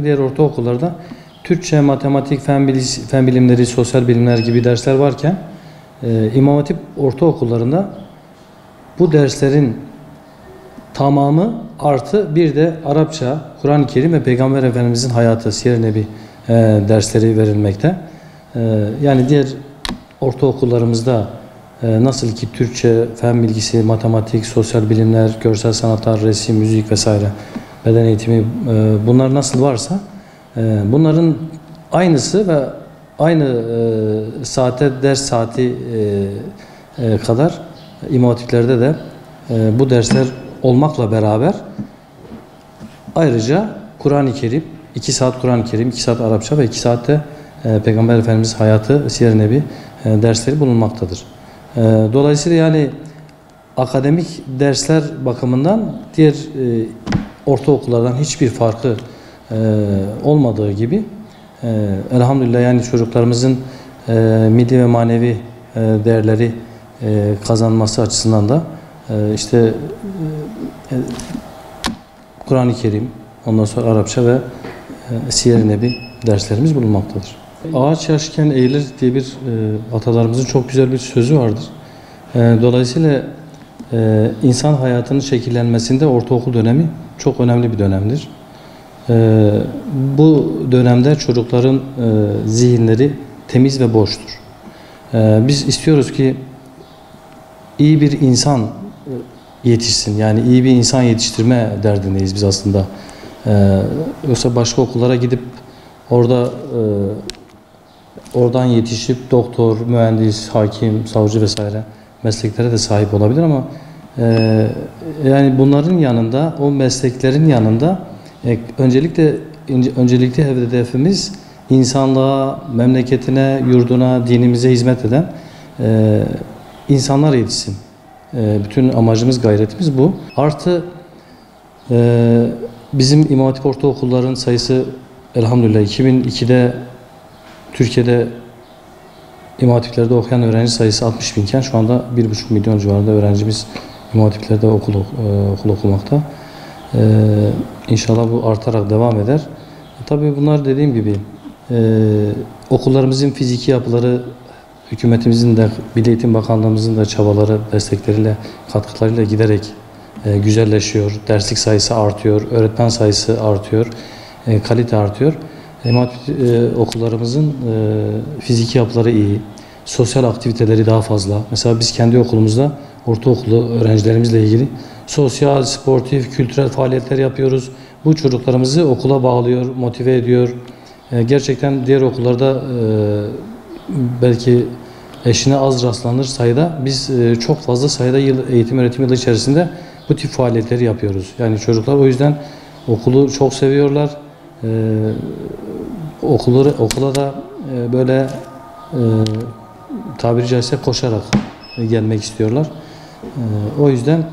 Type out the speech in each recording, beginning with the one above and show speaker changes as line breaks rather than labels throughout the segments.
Diğer ortaokullarda Türkçe, matematik, fen bilimleri, sosyal bilimler gibi dersler varken İmam Hatip ortaokullarında bu derslerin tamamı artı bir de Arapça, Kur'an-ı Kerim ve Peygamber Efendimizin hayatı, Siyer-i Nebi dersleri verilmekte. Yani diğer ortaokullarımızda nasıl ki Türkçe, fen bilgisi, matematik, sosyal bilimler, görsel sanatlar, resim, müzik vesaire, beden eğitimi bunlar nasıl varsa bunların aynısı ve aynı ders saati kadar İmam Hatiplerde de bu dersler olmakla beraber ayrıca Kur'an-ı Kerim, 2 saat Kur'an-ı Kerim, 2 saat Arapça ve 2 saatte Peygamber Efendimiz hayatı, Siyer-i Nebi dersleri bulunmaktadır. Dolayısıyla yani akademik dersler bakımından diğer ortaokullardan hiçbir farkı olmadığı gibi elhamdülillah yani çocuklarımızın milli ve manevi değerleri kazanması açısından da işte Kur'an-ı Kerim, ondan sonra Arapça ve Siyer-i Nebi derslerimiz bulunmaktadır. Ağaç yaşken eğilir diye bir atalarımızın çok güzel bir sözü vardır. Dolayısıyla insan hayatının şekillenmesinde ortaokul dönemi çok önemli bir dönemdir. Bu dönemde çocukların zihinleri temiz ve boştur. Biz istiyoruz ki iyi bir insan yetişsin. Yani iyi bir insan yetiştirme derdindeyiz biz aslında. Yoksa başka okullara gidip oradan yetişip doktor, mühendis, hakim, savcı vesaire mesleklere de sahip olabilir ama yani bunların yanında, o mesleklerin yanında öncelikle hedefimiz insanlığa, memleketine, yurduna, dinimize hizmet eden insanlar yetişsin. Bütün amacımız, gayretimiz bu. Artı bizim İmam Hatip ortaokulların sayısı elhamdülillah 2002'de Türkiye'de İmam Hatiplerde okuyan öğrenci sayısı 60 binken şu anda 1,5 milyon civarında öğrencimiz İmam Hatiplerde okul okumakta. İnşallah bu artarak devam eder. Tabii bunlar dediğim gibi okullarımızın fiziki yapıları hükümetimizin de Milli Eğitim Bakanlığımızın da çabaları, destekleriyle, katkılarıyla giderek güzelleşiyor. Derslik sayısı artıyor, öğretmen sayısı artıyor, kalite artıyor. Okullarımızın fiziki yapıları iyi, sosyal aktiviteleri daha fazla. Mesela biz kendi okulumuzda ortaokulu öğrencilerimizle ilgili sosyal, sportif, kültürel faaliyetler yapıyoruz. Bu çocuklarımızı okula bağlıyor, motive ediyor. Gerçekten diğer okullarda belki eşine az rastlanır sayıda biz çok fazla sayıda eğitim öğretim yılı içerisinde bu tip faaliyetleri yapıyoruz. Yani çocuklar o yüzden okulu çok seviyorlar. Okula da böyle tabiri caizse koşarak gelmek istiyorlar. O yüzden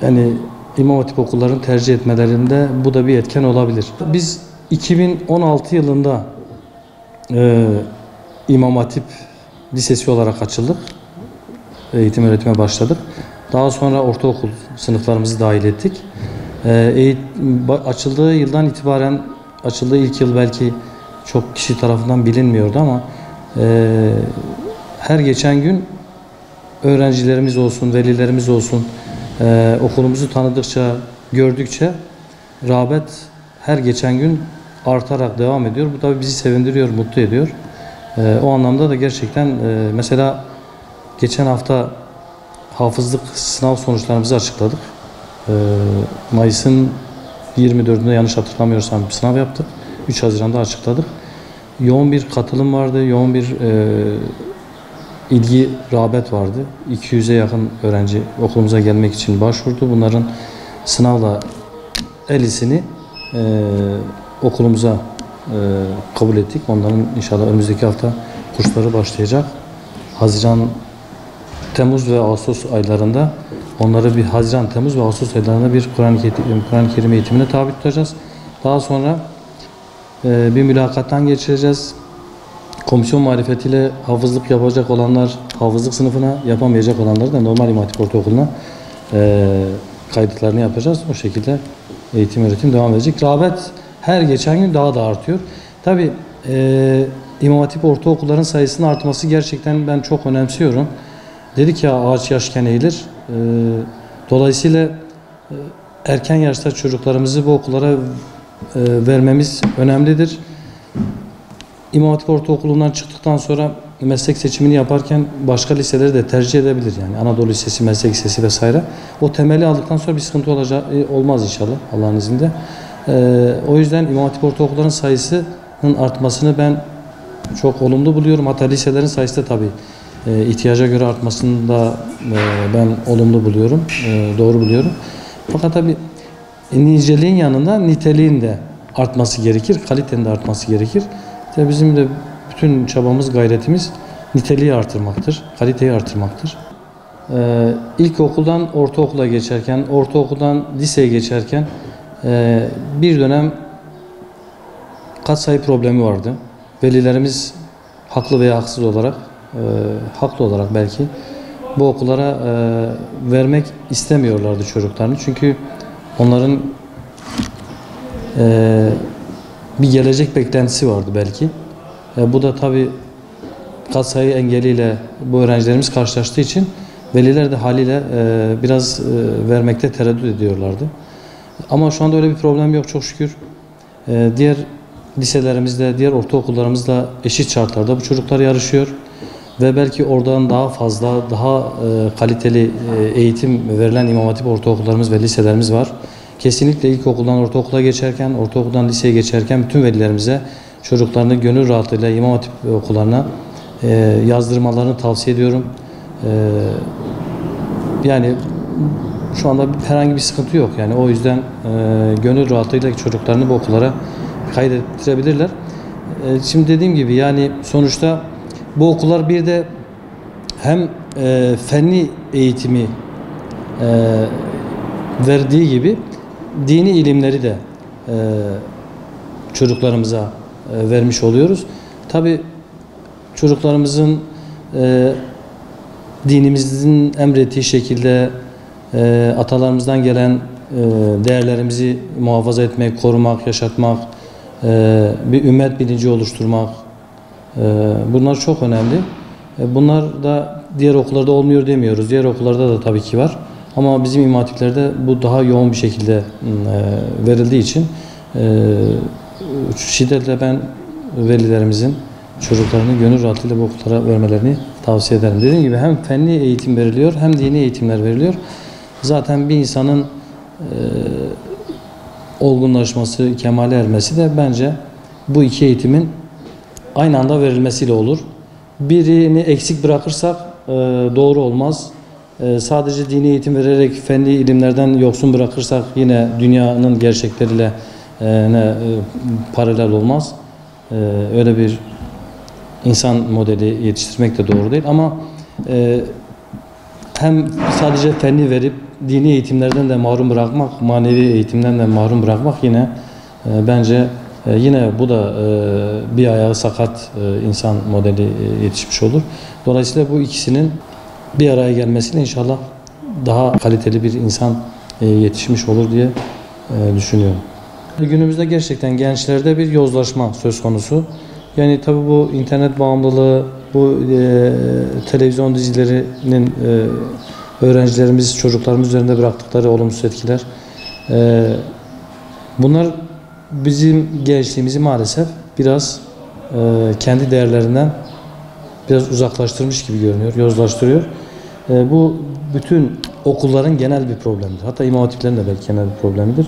yani İmam Hatip okullarını tercih etmelerinde bu da bir etken olabilir. Biz 2016 yılında İmam Hatip Lisesi olarak açıldık. Eğitim öğretime başladık. Daha sonra ortaokul sınıflarımızı dahil ettik. Açıldığı yıldan itibaren, açıldığı ilk yıl belki çok kişi tarafından bilinmiyordu ama her geçen gün öğrencilerimiz olsun, velilerimiz olsun okulumuzu tanıdıkça, gördükçe rağbet her geçen gün artarak devam ediyor. Bu tabii bizi sevindiriyor, mutlu ediyor. O anlamda da gerçekten mesela geçen hafta hafızlık sınav sonuçlarımızı açıkladık. Mayıs'ın 24'ünde yanlış hatırlamıyorsam bir sınav yaptık. 3 Haziran'da açıkladık. Yoğun bir katılım vardı, yoğun bir ilgi, rağbet vardı. 200'e yakın öğrenci okulumuza gelmek için başvurdu. Bunların sınavla 50'sini okulumuza kabul ettik. Onların inşallah önümüzdeki hafta kursları başlayacak. Temmuz ve Ağustos aylarında onları bir Temmuz ve Ağustos aylarında bir Kur'an-ı Kerim eğitimine tabi tutacağız. Daha sonra bir mülakattan geçireceğiz. Komisyon marifetiyle hafızlık yapacak olanlar hafızlık sınıfına, yapamayacak olanları da normal İmam Hatip Ortaokulu'na kayıtlarını yapacağız. O şekilde eğitim öğretim devam edecek. Rağbet her geçen gün daha da artıyor. Tabii İmam Hatip ortaokulların sayısının artması gerçekten ben çok önemsiyorum. Dedik ya, ağaç yaşken eğilir. Dolayısıyla erken yaşta çocuklarımızı bu okullara vermemiz önemlidir. İmam Hatip Ortaokulu'ndan çıktıktan sonra meslek seçimini yaparken başka liseleri de tercih edebilir. Yani Anadolu Lisesi, Meslek Lisesi vesaire. O temeli aldıktan sonra bir sıkıntı olmaz inşallah Allah'ın izniyle. O yüzden İmam Hatip Ortaokulların sayısının artmasını ben çok olumlu buluyorum. Hatta liselerin sayısı da tabii ihtiyaca göre artmasını da ben olumlu buluyorum, doğru buluyorum. Fakat tabii niceliğin yanında niteliğin de artması gerekir, kalitenin de artması gerekir. İşte bizim de bütün çabamız, gayretimiz niteliği artırmaktır, kaliteyi artırmaktır. İlkokuldan ortaokula geçerken, ortaokuldan liseye geçerken bir dönem katsayı problemi vardı. Velilerimiz haklı veya haksız olarak, haklı olarak belki bu okullara vermek istemiyorlardı çocuklarını. Çünkü onların bir gelecek beklentisi vardı belki. Bu da tabii katsayı engeliyle bu öğrencilerimiz karşılaştığı için veliler de haliyle biraz vermekte tereddüt ediyorlardı. Ama şu anda öyle bir problem yok çok şükür. Diğer liselerimizde, diğer ortaokullarımızda eşit şartlarda bu çocuklar yarışıyor. Ve belki oradan daha fazla, daha kaliteli eğitim verilen İmam Hatip ortaokullarımız ve liselerimiz var. Kesinlikle ilkokuldan ortaokula geçerken, ortaokuldan liseye geçerken bütün velilerimize çocuklarını gönül rahatlığıyla İmam Hatip okullarına yazdırmalarını tavsiye ediyorum. Yani şu anda herhangi bir sıkıntı yok. Yani o yüzden gönül rahatlığıyla çocuklarını bu okullara kaydettirebilirler. Şimdi dediğim gibi yani sonuçta bu okullar bir de hem fenli eğitimi verdiği gibi dini ilimleri de çocuklarımıza vermiş oluyoruz. Tabii çocuklarımızın dinimizin emrettiği şekilde atalarımızdan gelen değerlerimizi muhafaza etmek, korumak, yaşatmak, bir ümmet bilinci oluşturmak, bunlar çok önemli. Bunlar da diğer okullarda olmuyor demiyoruz. Diğer okullarda da tabii ki var. Ama bizim İmam Hatiplerde bu daha yoğun bir şekilde verildiği için şiddetle ben velilerimizin çocuklarını gönül rahatlığıyla bu okullara vermelerini tavsiye ederim. Dediğim gibi hem fenli eğitim veriliyor hem dini eğitimler veriliyor. Zaten bir insanın olgunlaşması, kemale ermesi de bence bu iki eğitimin aynı anda verilmesiyle olur. Birini eksik bırakırsak doğru olmaz. Sadece dini eğitim vererek fenli ilimlerden yoksun bırakırsak yine dünyanın gerçekleriyle paralel olmaz. Öyle bir insan modeli yetiştirmek de doğru değil ama hem sadece fenli verip dini eğitimlerden de mahrum bırakmak, manevi eğitimden de mahrum bırakmak yine bence yine bu da bir ayağı sakat insan modeli yetişmiş olur. Dolayısıyla bu ikisinin bir araya gelmesiyle inşallah daha kaliteli bir insan yetişmiş olur diye düşünüyorum. Günümüzde gerçekten gençlerde bir yozlaşma söz konusu. Yani tabii bu internet bağımlılığı, bu televizyon dizilerinin öğrencilerimiz, çocuklarımız üzerinde bıraktıkları olumsuz etkiler. Bunlar bizim gençliğimizi maalesef biraz kendi değerlerinden biraz uzaklaştırmış gibi görünüyor, yozlaştırıyor. Bu bütün okulların genel bir problemidir. Hatta İmam Hatiplerin de belki genel bir problemidir.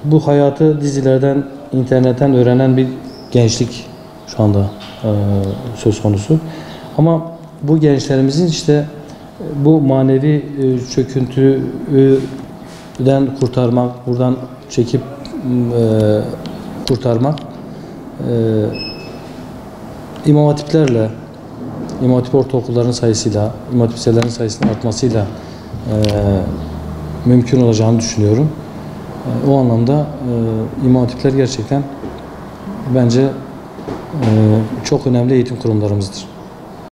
Bu hayatı dizilerden, internetten öğrenen bir gençlik şu anda söz konusu. Ama bu gençlerimizin işte bu manevi çöküntüden kurtarmak, buradan çekip kurtarmak İmam Hatiplerle, İmam Hatip ortaokullarının sayısıyla, İmam Hatip liselerinin sayısının artmasıyla mümkün olacağını düşünüyorum. O anlamda İmam Hatipler gerçekten bence çok önemli eğitim kurumlarımızdır.